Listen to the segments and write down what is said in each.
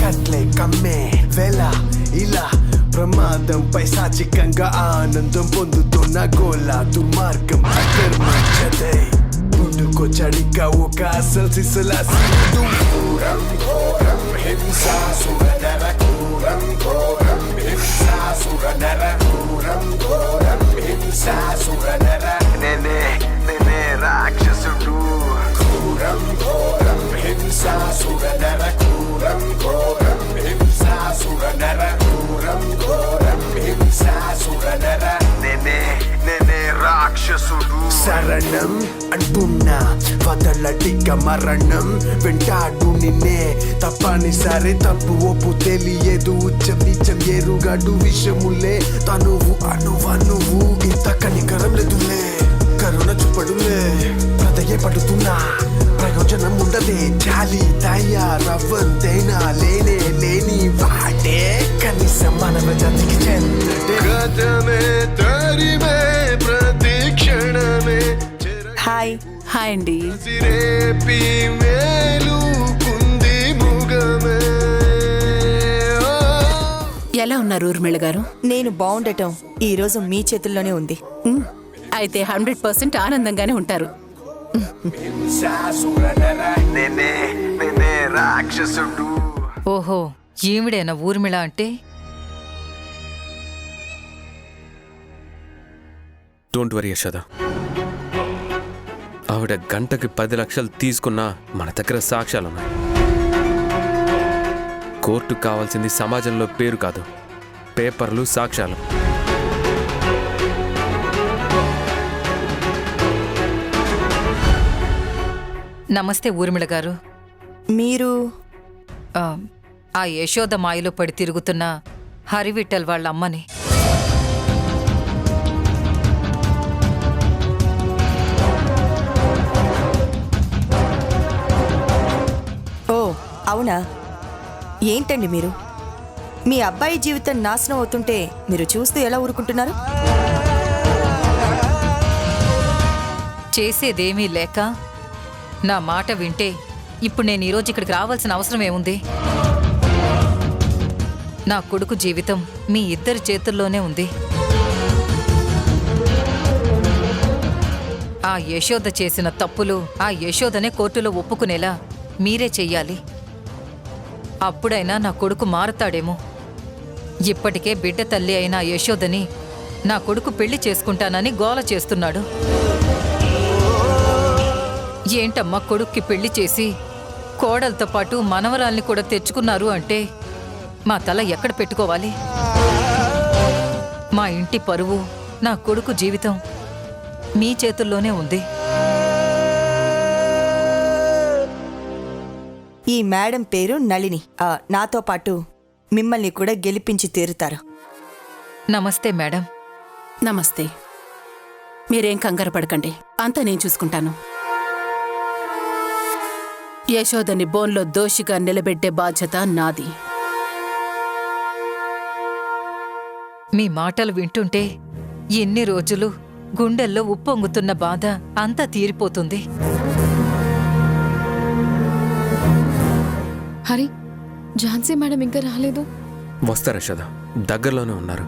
కట్లే కమ్మే వేళ ఇలా ప్రమాదం పైశాచికంగా ఆనందం పొందుతున్న గోళ దుర్మార్గం అకర్మచదే పుట్టుకొచ్చడిక ఒక అసలు సిసలా ఘోరం ఘోరం హింసాసుర నర ఘోరం ఘోరం హింసాసుర నర ఘోరం ఘోరం హింసాసుర నర నేనే నేనే రాక్షసుడు ఘోరం ఘోరం హింసాసుర నర ఘోరం ఘోరం హింసాసుర నర ఘోరం ఘోరం హింసాసుర నర నేనే నేనే రాక్షసుడు శరణం అంటున్నా వదలటిక మరణం వెంటాడు నిన్నే తప్పనిసరి తప్పు ఒప్పు తెలియదు ఉచ్చం నిత్యం ఎరుగడు విషములే తనువు అనువనువు ఇంత కనికరం లేదులే కరుణ చూపడులే ప్రతయే పడుతున్నా ప్రయోజనం ఉండదే జాలి తయారవ్వంతైనా లేనే లేని వాడే కనీసం మానవ జాతికి చెందడే ప్రతి క్షణమే హాయ్ హాయ్ అండి. ఎలా ఉన్నారు ఊర్మిళ గారు? నేను బాగుండటం ఈ రోజు మీ చేతుల్లోనే ఉంది. అయితే 100% ఆనందంగానే ఉంటారు. ఓహో, ఈవిడేనా ఊర్మిళ అంటే? డోంట్ వరీ యశోద, ఆవిడ గంటకి 10 లక్షలు తీసుకున్నా మన దగ్గర సాక్ష్యాలున్నాయి. కోర్టుకు కావాల్సింది సమాజంలో పేరు కాదు, పేపర్లు, సాక్ష్యాలు. నమస్తే ఊర్మిళ గారు. మీరు ఆ యశోద మాయలో పడి తిరుగుతున్న హరివిఠల్ వాళ్ళ అమ్మని. ఓ అవునా? ఏంటండి మీరు? మీ అబ్బాయి జీవితం నాశనం అవుతుంటే మీరు చూస్తూ ఎలా ఊరుకుంటున్నారు? చేసేదేమీ లేక నా మాట వింటే ఇప్పుడు నేను ఈరోజు ఇక్కడికి రావాల్సిన అవసరం ఏముంది? నా కొడుకు జీవితం మీ ఇద్దరి చేతుల్లోనే ఉంది. ఆ యశోద చేసిన తప్పులు ఆ యశోదనే కోర్టులో ఒప్పుకునేలా మీరే చెయ్యాలి. అప్పుడైనా నా కొడుకు మారతాడేమో. ఇప్పటికే బిడ్డ తల్లి అయిన ఆ యశోదని నా కొడుకు పెళ్లి చేసుకుంటానని గోల చేస్తున్నాడు. ఏంటమ్మా, కొడుక్కి పెళ్లి చేసి కోడలతో పాటు మనవరాల్ని కూడా తెచ్చుకున్నారు అంటే మా తల ఎక్కడ పెట్టుకోవాలి? మా ఇంటి పరువు, నా కొడుకు జీవితం మీ చేతుల్లోనే ఉంది. ఈ మేడం పేరు నళిని. నాతో పాటు మిమ్మల్ని కూడా గెలిపించి తీరుతారు. నమస్తే మేడం. నమస్తే. మీరేం కంగారు పడకండి, అంతా నేను చూసుకుంటాను. యశోదని బోన్లో దోషిగా నిలబెట్టే బాధ్యత నాది. మీ మాటలు వింటుంటే ఎన్ని రోజులు గుండెల్లో ఉప్పొంగుతున్న బాధ అంతా తీరిపోతుంది. హరి, ఝాన్సీ మేడం ఇంకా రాలేదు. వస్తారు యశోద, దగ్గరలోనే ఉన్నారు.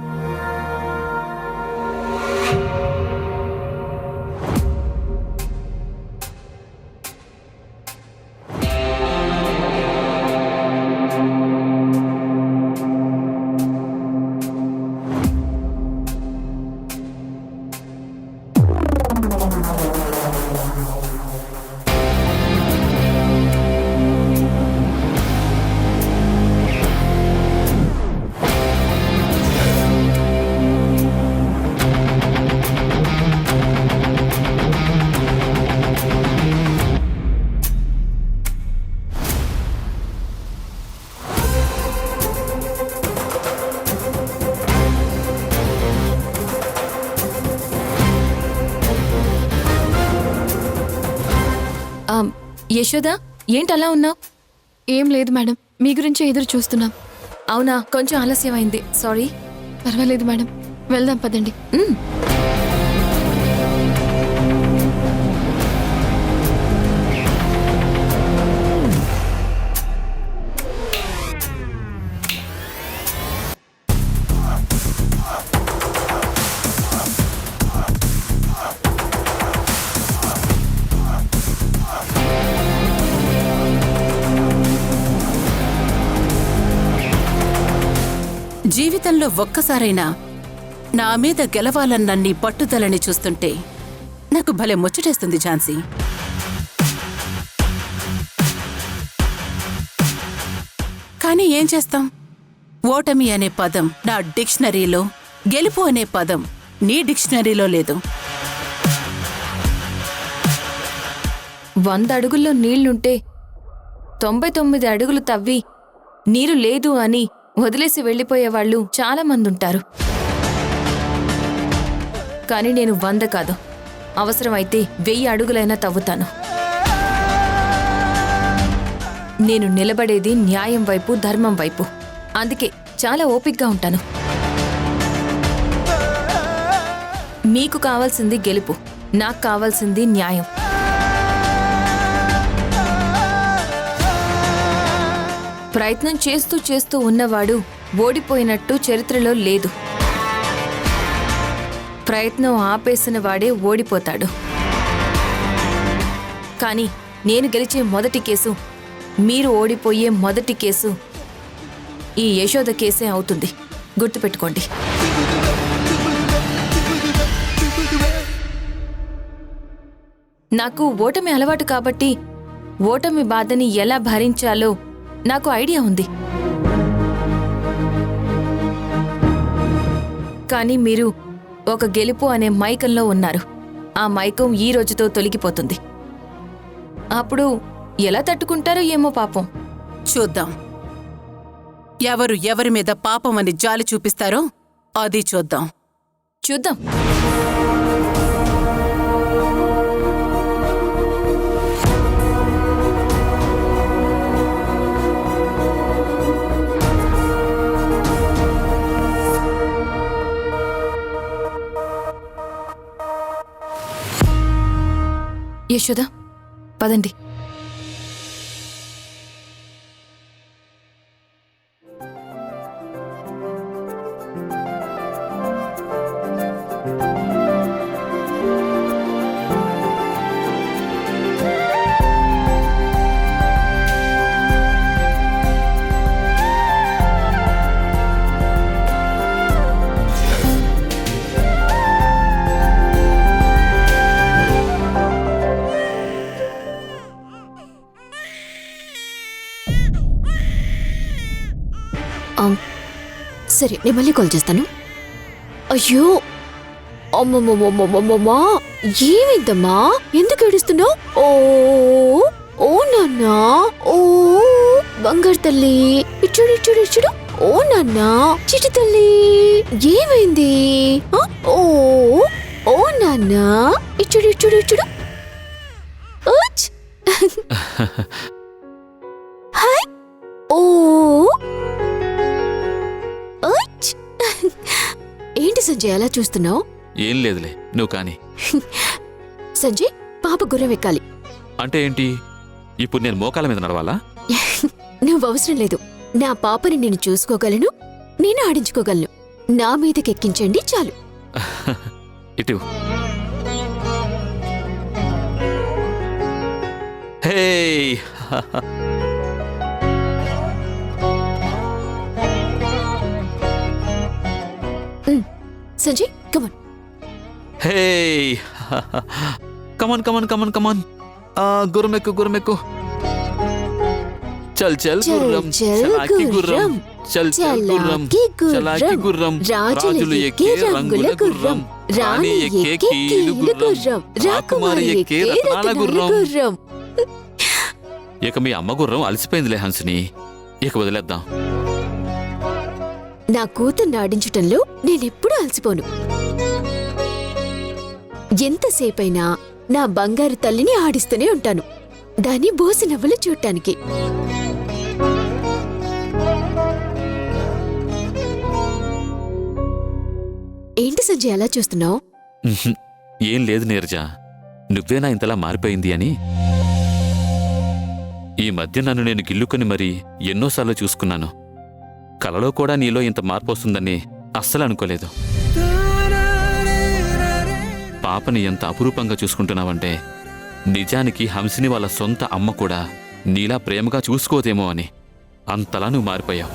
యశోద, ఏంటలా ఉన్నావు? ఏం లేదు మేడం, మీ గురించే ఎదురు చూస్తున్నాం. అవునా, కొంచెం ఆలస్యమైంది, సారీ. పర్వాలేదు మేడం, వెళ్దాం పదండి. జీవితంలో ఒక్కసారైనా నా మీద గెలవాలన్న నీ పట్టుదలని చూస్తుంటే నాకు భలే ముచ్చటేస్తుంది ఝాన్సీ. కానీ ఏం చేస్తాం? ఓటమి అనే పదం నా డిక్షనరీలో, గెలుపు అనే పదం నీ డిక్షనరీలో లేదు. 100 అడుగుల్లో నీళ్లుంటే 99 అడుగులు తవ్వి నీరు లేదు అని వదిలేసి వెళ్ళిపోయేవాళ్ళు చాలా మంది ఉంటారు. కానీ నేను 100 కాదు, అవసరమైతే 1000 అడుగులైనా తవ్వుతాను. నేను నిలబడేది న్యాయం వైపు, ధర్మం వైపు. అందుకే చాలా ఓపికగా ఉంటాను. మీకు కావాల్సింది గెలుపు, నాకు కావాల్సింది న్యాయం. ప్రయత్నం చేస్తూ చేస్తూ ఉన్నవాడు ఓడిపోయినట్టు చరిత్రలో లేదు. ప్రయత్నం ఆపేసిన వాడే ఓడిపోతాడు. కానీ నేను గెలిచే మొదటి కేసు, మీరు ఓడిపోయే మొదటి కేసు ఈ యశోద కేసే అవుతుంది. గుర్తుపెట్టుకోండి. నాకు ఓటమి అలవాటు కాబట్టి ఓటమి బాధని ఎలా భరించాలో నాకు ఐడియా ఉంది. కానీ మీరు ఒక గెలుపు అనే మైకంలో ఉన్నారు. ఆ మైకం ఈ రోజుతో తొలగిపోతుంది. అప్పుడు ఎలా తట్టుకుంటారో ఏమో పాపం. చూద్దాం, ఎవరు ఎవరి మీద పాపమని జాలి చూపిస్తారో అది చూద్దాం. చూద్దాం. యశోద, పదండి. సరే, నేను మళ్ళీ కాల్ చేస్తాను. అయ్యో, అమ్మమ్మమ్మమ్మమ్మమ్మా, ఏమైందమ్మా? ఎందుకు ఏడుస్తున్నావు? ఓ ఓ నాన్నా, ఓ బంగారు తల్లి, ఇచ్చుడు ఇచ్చుడు ఇచ్చుడు. ఓ నాన్నా, చిటి తల్లి, ఏమైంది? ఓ ఓ నాన్నా, ఇచ్చుడు ఇచ్చుడు ఇచ్చుడు. హాయ్. ఓ ఏంటి సంజయ్ అలా చూస్తున్నావు? ఏం లేదులే, నువ్వు కాని. సంజయ్, పాప గుర్రం ఎక్కాలి. అంటే ఏంటి? ఇప్పుడు నేను మోకాల మీద నడవాలా? నువ్వు అవసరం లేదు. నా పాపని నేను చూసుకోగలను, నేను ఆడించుకోగలను. నా మీదకెక్కించండి చాలు. ఇటు. హే, సంజయ్, కమాన్. హే, కమాన్ కమాన్ కమాన్ కమాన్. గుర్రమెక్కు గుర్రమెక్కు. చల్ చల్ గుర్రం, చలాకి గుర్రం, చల్ చల్ గుర్రం, చలాకి గుర్రం, రాజులు ఎక్కే రంగుల గుర్రం, రాణి ఎక్కే కీలు గుర్రం, రాకుమారి ఎక్కే రత్నాల గుర్రం. ఇక మీ అమ్మ గుర్రం అలసిపోయిందిలే హంసిని, ఇక వదిలేద్దాం. నా కూతుర్ని ఆడించటంలో నేనెప్పుడూ అలసిపోను. ఎంతసేపైనా నా బంగారు తల్లిని ఆడిస్తూనే ఉంటాను, దాని బోసి నవ్వులు చూడటానికి. ఏంటి సంజయ్ అలా చూస్తున్నావు? ఏం లేదు నీరజ, నువ్వేనా ఇంతలా మారిపోయింది అని. ఈ మధ్య నన్ను నేను గిల్లుకొని మరీ ఎన్నోసార్లు చూసుకున్నాను. కలలో కూడా నీలో ఇంత మార్పు వస్తుందని అస్సలు అనుకోలేదు. పాపని ఎంత అపురూపంగా చూసుకుంటున్నావంటే నిజానికి హంసిని వాళ్ళ సొంత అమ్మ కూడా నీలా ప్రేమగా చూసుకోదేమో అని అంతలా నువ్వు మారిపోయావు.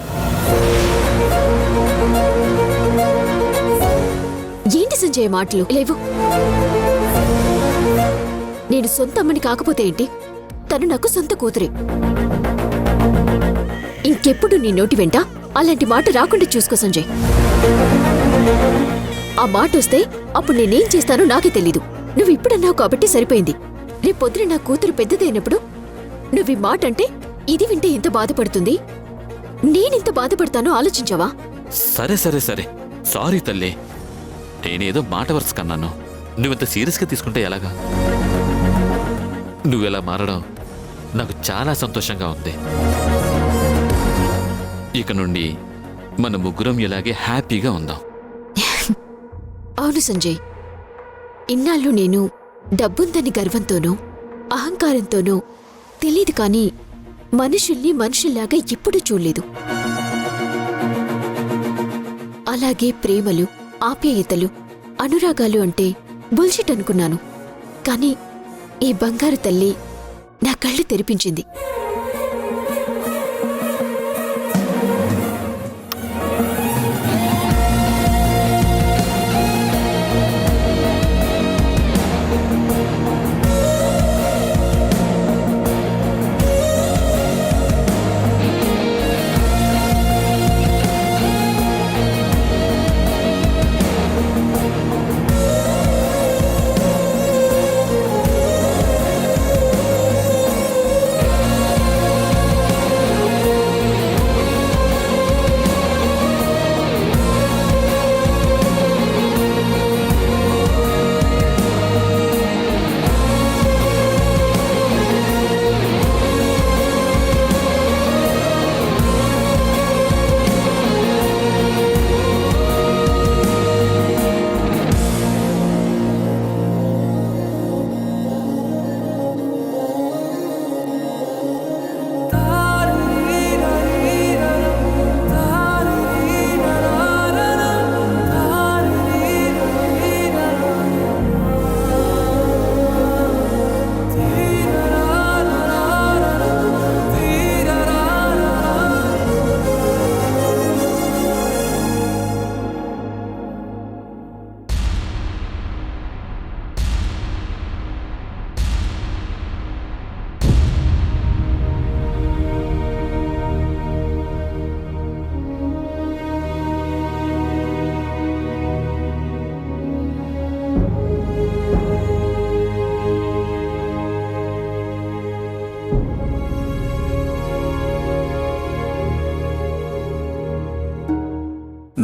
సంజయ్ మాటలు లేవు. నేను సొంత అమ్మని కాకపోతే ఏంటి, తను నాకు సొంత కూతురే. ఇంకెప్పుడు నీ నోటి వెంట అలాంటి మాట రాకుండా చూసుకో సంజయ్. ఆ మాట వస్తే అప్పుడు నేనేం చేస్తానో నాకే తెలీదు. నువ్వు ఇప్పుడన్నావు కాబట్టి సరిపోయింది. రేపొద్దున నా కూతురు పెద్దదైనప్పుడు నువ్వు ఈ మాట అంటే ఇది వింటే ఎంత బాధపడుతుంది, నేనెంత బాధపడతానో ఆలోచించావా? సరే సరే సరే, సారీ తల్లి. నేనేదో మాట వరుస కన్నాను. నువ్వింత సీరియస్గా తీసుకుంటే ఎలాగా? నువ్వెలా మారడం నాకు చాలా సంతోషంగా ఉంది. ఇక నుండి మన ముగ్గురం ఇలాగే హ్యాపీగా ఉందాం. అవును సంజయ్, ఇన్నాళ్ళు నేను డబ్బుందని గర్వంతోనో అహంకారంతోనో తెలీదు, కానీ మనుషుల్ని మనుషుల్లాగా ఎప్పుడూ చూడలేదు. అలాగే ప్రేమలు, ఆప్యాయతలు, అనురాగాలు అంటే బుల్షిట్ అనుకున్నాను. కానీ ఈ బంగారు తల్లి నా కళ్ళు తెరిపించింది.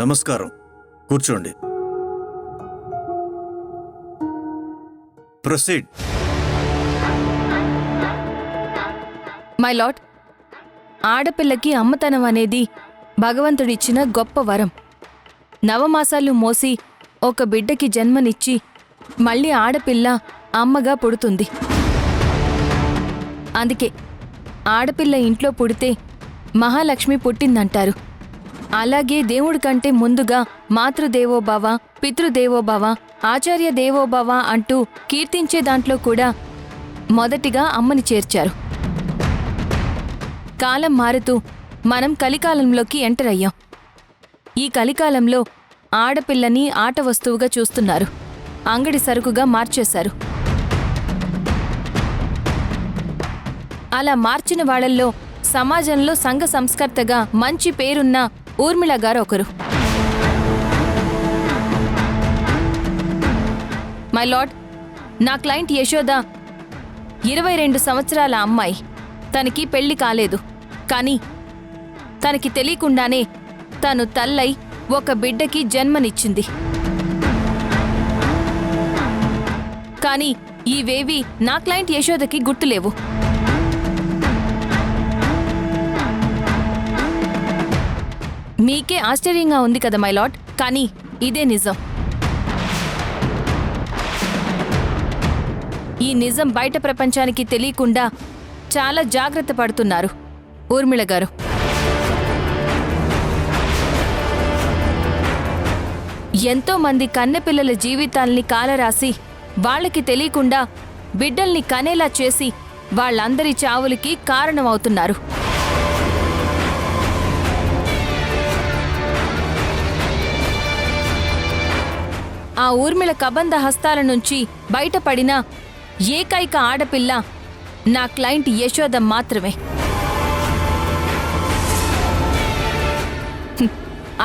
నమస్కారం, కూర్చోండి. ప్రొసీడ్. మై లార్డ్, ఆడపిల్లకి అమ్మతనం అనేది భగవంతుడిచ్చిన గొప్ప వరం. నవమాసాలు మోసి ఒక బిడ్డకి జన్మనిచ్చి మళ్ళీ ఆడపిల్ల అమ్మగా పుడుతుంది. అందుకే ఆడపిల్ల ఇంట్లో పుడితే మహాలక్ష్మి పుట్టిందంటారు. అలాగే దేవుడి కంటే ముందుగా మాతృదేవోభవ, పితృదేవోభవ, ఆచార్య దేవోభవ అంటూ కీర్తించే దాంట్లో కూడా మొదటిగా అమ్మని చేర్చారు. కాలం మారుతూ మనం కలికాలంలోకి ఎంటర్ అయ్యాం. ఈ కలికాలంలో ఆడపిల్లని ఆట వస్తువుగా చూస్తున్నారు, అంగడి సరుకుగా మార్చేశారు. అలా మార్చిన వాళ్లల్లో సమాజంలో సంఘ సంస్కర్తగా మంచి పేరున్న ఊర్మిళ గారు ఒకరు. మై లార్డ్, నా క్లయింట్ యశోద 22 సంవత్సరాల అమ్మాయి. తనకి పెళ్లి కాలేదు, కానీ తనకి తెలియకుండానే తను తల్లై ఒక బిడ్డకి జన్మనిచ్చింది. కానీ ఈవేవి నా క్లయింట్ యశోదకి గుర్తులేవు. మీకే ఆశ్చర్యంగా ఉంది కదా మై లార్డ్, కానీ ఇదే నిజం. ఈ నిజం బయట ప్రపంచానికి తెలియకుండా చాలా జాగ్రత్త పడుతున్నారు ఊర్మిళ గారు. ఎంతో మంది కన్నెపిల్లల జీవితాల్ని కాలరాసి వాళ్ళకి తెలియకుండా బిడ్డల్ని కనేలా చేసి వాళ్ళందరి చావులకి కారణమవుతున్నారు. ఆ ఊర్మిళ కబంధ హస్తాల నుంచి బయటపడిన ఏకైక ఆడపిల్ల నా క్లయింట్ యశోద మాత్రమే.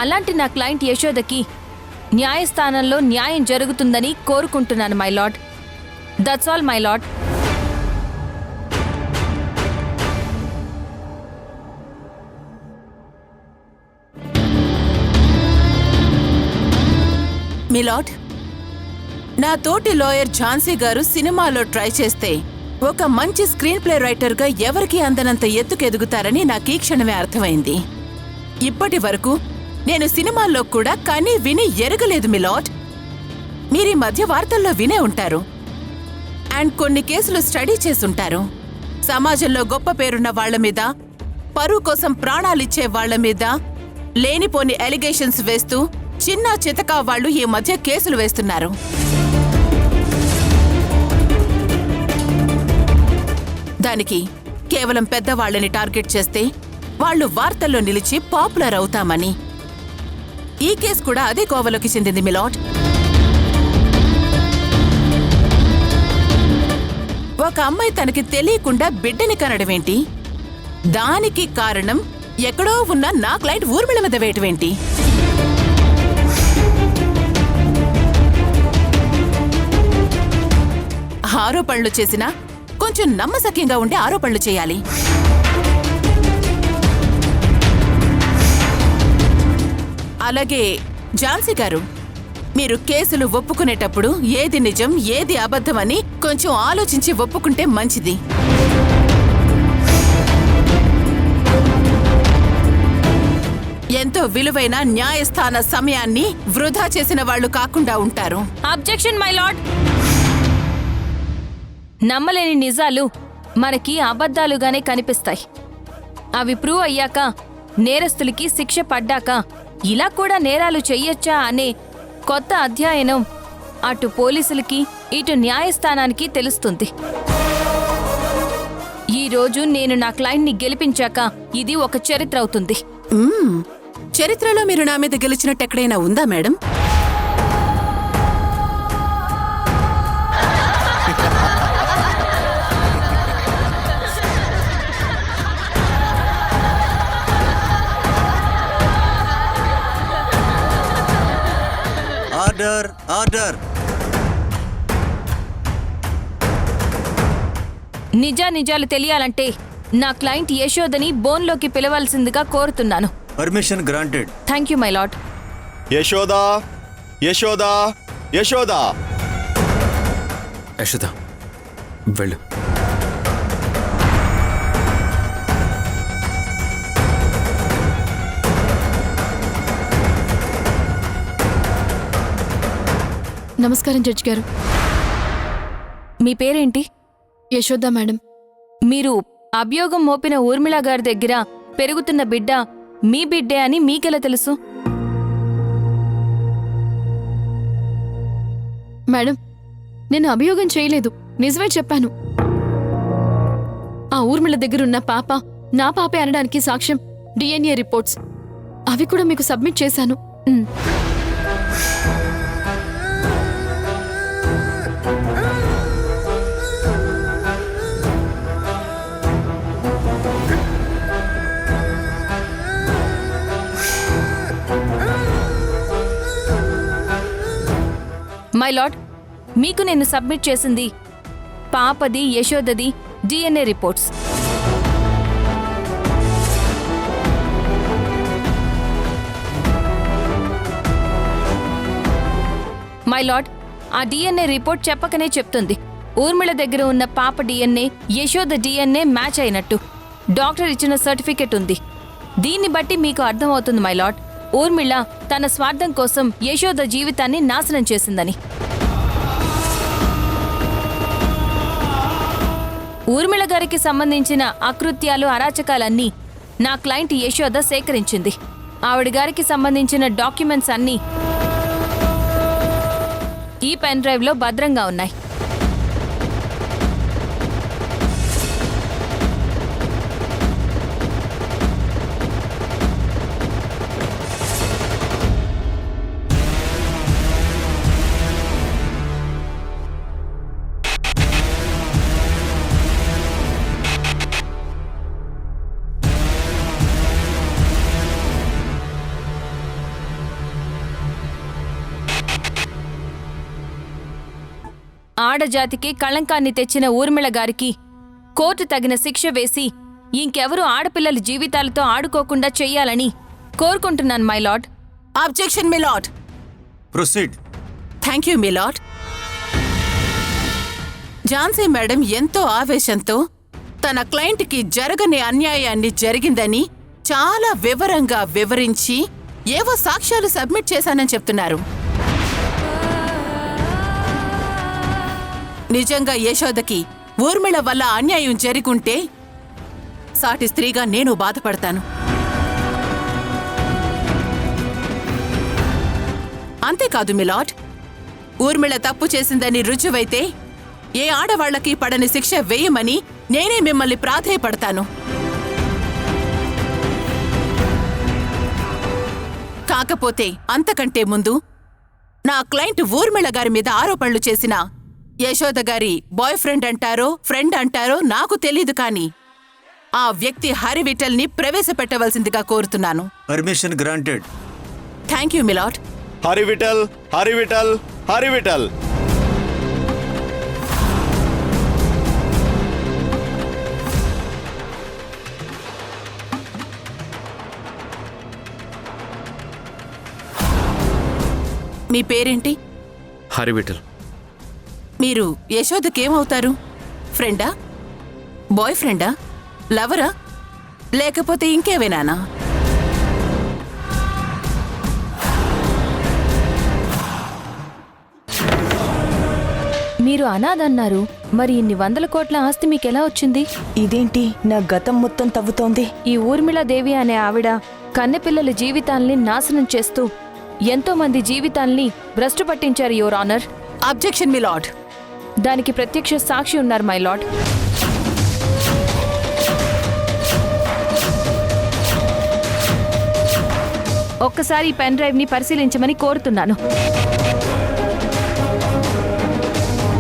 అలాంటి నా క్లయింట్ యశోదకి న్యాయస్థానంలో న్యాయం జరుగుతుందని కోరుకుంటున్నాను my lord. That's all my lord. My lord, నా తోటి లాయర్ ఝాన్సీ గారు సినిమాలో ట్రై చేస్తే ఒక మంచి స్క్రీన్ ప్లే రైటర్గా ఎవరికీ అందనంత ఎత్తుకెదుగుతారని నాకు ఈ క్షణమే అర్థమైంది. ఇప్పటి వరకు నేను సినిమాల్లో కూడా కని విని ఎరగలేదు మిలాడ్. మీరీ మధ్య వార్తల్లో వినే ఉంటారు అండ్ కొన్ని కేసులు స్టడీ చేసుంటారు. సమాజంలో గొప్ప పేరున్న వాళ్ల మీద, పరువు కోసం ప్రాణాలిచ్చే వాళ్ల మీద లేనిపోని ఎలిగేషన్స్ వేస్తూ చిన్న చితకా వాళ్ళు ఈ మధ్య కేసులు వేస్తున్నారు. దానికి కేవలం పెద్దవాళ్లని టార్గెట్ చేస్తే వాళ్ళు వార్తల్లో నిలిచి పాపులర్ అవుతామని. ఈ కేసు కూడా అదే కోవలోకి చెందింది మిలాడ్. ఒక అమ్మాయి తనకి తెలియకుండా బిడ్డని కనడమేంటి? దానికి కారణం ఎక్కడో ఉన్న నా క్లయింట్ ఊర్మిళ మీద వేయటమేంటి? ఆరోపణలు చేసినా కొంచెం నమ్మశక్యంగా ఉండే ఆరోపణలు చేయాలి. అలాగే ఝాన్సీ గారు, మీరు కేసులు ఒప్పుకునేటప్పుడు ఏది నిజం ఏది అబద్ధమని కొంచెం ఆలోచించి ఒప్పుకుంటే మంచిది. ఎంతో విలువైన న్యాయస్థాన సమయాన్ని వృధా చేసిన వాళ్లు కాకుండా ఉంటారు. Objection my lord. నమ్మలేని నిజాలు మనకి అబద్ధాలుగానే కనిపిస్తాయి. అవి ప్రూవ్ అయ్యాక, నేరస్తులకి శిక్ష పడ్డాక ఇలా కూడా నేరాలు చెయ్యొచ్చా అనే కొత్త అధ్యయనం అటు పోలీసులకి ఇటు న్యాయస్థానానికి తెలుస్తుంది. ఈరోజు నేను నా క్లయింట్ని గెలిపించాక ఇది ఒక చరిత్ర అవుతుంది. చరిత్రలో మీరు నా మీద గెలిచినట్టు ఎక్కడైనా ఉందా మేడం? Order order. నిజాలు తెలియాలంటే నా క్లయింట్ యశోదని బోన్లోకి పిలవాల్సిందిగా కోరుతున్నాను. Permission granted. Thank you my lord. Yashoda, Yashoda, Yashoda. Yashoda, వెళ్ళు. నమస్కారం జడ్జి గారు. మీ పేరేంటి? యశోద మేడం. మీరు అభియోగం మోపిన ఊర్మిళ గారి దగ్గర పెరుగుతున్న బిడ్డ మీ బిడ్డే అని మీకెలా తెలుసు? మేడం, నేను అభియోగం చేయలేదు, నిజమే చెప్పాను. ఆ ఊర్మిళ దగ్గరున్న పాప నా పాపే అనడానికి సాక్ష్యం డిఎన్ఏ రిపోర్ట్స్. అవి కూడా మీకు సబ్మిట్ చేశాను. మై లార్డ్, మీకు నేను సబ్మిట్ చేసింది పాపది యశోదది డిఎన్ఏ రిపోర్ట్స్. మై లార్డ్, ఆ డిఎన్ఏ రిపోర్ట్ చెప్పకనే చెప్తుంది ఊర్మిళ దగ్గర ఉన్న పాప డిఎన్ఏ యశోద డిఎన్ఏ మ్యాచ్ అయినట్టు. డాక్టర్ ఇచ్చిన సర్టిఫికెట్ ఉంది. దీన్ని బట్టి మీకు అర్థమవుతుంది మై లార్డ్, ఊర్మిళ తన స్వార్థం కోసం యశోద జీవితాన్ని నాశనం చేసిందని. ఊర్మిళ గారికి సంబంధించిన అకృత్యాలు అరాచకాలన్నీ నా క్లయింట్ యశోద సేకరించింది. ఆవిడ గారికి సంబంధించిన డాక్యుమెంట్స్ అన్నీ ఈ పెన్ డ్రైవ్లో భద్రంగా ఉన్నాయి. ఆడజాతికి కళంకాన్ని తెచ్చిన ఊర్మిళ గారికి కోర్టు తగిన శిక్ష వేసి ఇంకెవరూ ఆడపిల్లల జీవితాలతో ఆడుకోకుండా చెయ్యాలని కోరుకుంటున్నాను my lord. Objection my lord. Proceed. Thank you me lord. Jhansi madam ఎంతో ఆవేశంతో తన క్లయింట్కి జరగని అన్యాయాన్ని జరిగిందని చాలా వివరంగా వివరించి ఏవో సాక్ష్యాలు సబ్మిట్ చేశానని చెప్తున్నారు. నిజంగా యశోదకి ఊర్మిళ వల్ల అన్యాయం జరిగుంటే సాటి స్త్రీగా నేను బాధపడతాను. అంతేకాదు మిలాడ్, ఊర్మిళ తప్పు చేసిందని రుజువైతే ఏ ఆడవాళ్లకి పడని శిక్ష వేయమని నేనే మిమ్మల్ని ప్రాధేయపడతాను. కాకపోతే అంతకంటే ముందు నా క్లయింట్ ఊర్మిళ గారి మీద ఆరోపణలు చేసిన యశోద గారి బాయ్ ఫ్రెండ్ అంటారో ఫ్రెండ్ అంటారో నాకు తెలీదు, కానీ ఆ వ్యక్తి హరివిఠల్ని ప్రవేశపెట్టవలసిందిగా కోరుతున్నాను. Permission granted. Thank you milord. Harivithal, Harivithal, Harivithal. మీ పేరేంటి? హరివిఠల్. మీరు యశోదకేమవుతారు? ఫ్రెండా, బాయ్ ఫ్రెండా, లవరా, లేకపోతే ఇంకేవేనానా? మీరు అనాథన్నారు, మరి ఇన్ని 100 కోట్ల ఆస్తి మీకెలా వచ్చింది? ఇదేంటి నా గతం మొత్తం తవ్వుతోంది? ఈ ఊర్మిళాదేవి అనే ఆవిడ కన్నెపిల్లల జీవితాల్ని నాశనం చేస్తూ ఎంతో మంది జీవితాల్ని భ్రష్టు పట్టించారు your honour. Objection my lord. దానికి ప్రత్యక్ష సాక్షి ఉన్నారు మై లార్డ్. ఒక్కసారి ఈ పెన్ డ్రైవ్ ని పరిశీలించమని కోరుతున్నాను.